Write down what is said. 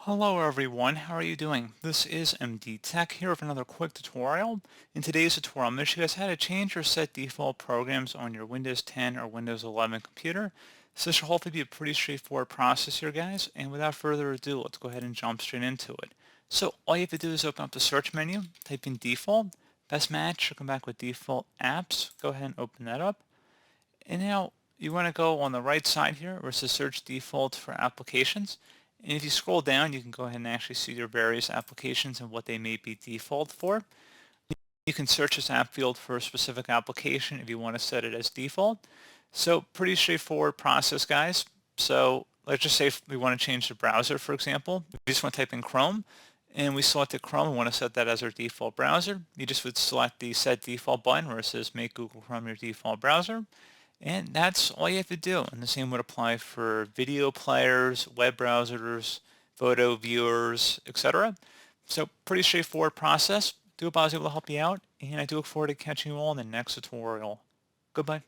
Hello everyone, how are you doing? This is MD Tech here with another quick tutorial. In today's tutorial, I'm going to show you guys how to change or set default programs on your Windows 10 or Windows 11 computer. So this should hopefully be a pretty straightforward process here, guys. And without further ado, let's go ahead and jump straight into it. So all you have to do is open up the search menu, type in default, best match, will come back with default apps. Go ahead and open that up. And now you want to go on the right side here where it says search default for applications. And if you scroll down, you can go ahead and actually see your various applications and what they may be default for. You can search this app field for a specific application if you want to set it as default. So pretty straightforward process, guys. So let's just say if we want to change the browser, for example. We just want to type in Chrome, and we selected Chrome. We want to set that as our default browser. You just would select the Set Default button where it says Make Google Chrome your default browser. And that's all you have to do. And the same would apply for video players, web browsers, photo viewers, etc. So pretty straightforward process. Do hope I was able to help you out, and I do look forward to catching you all in the next tutorial. Goodbye.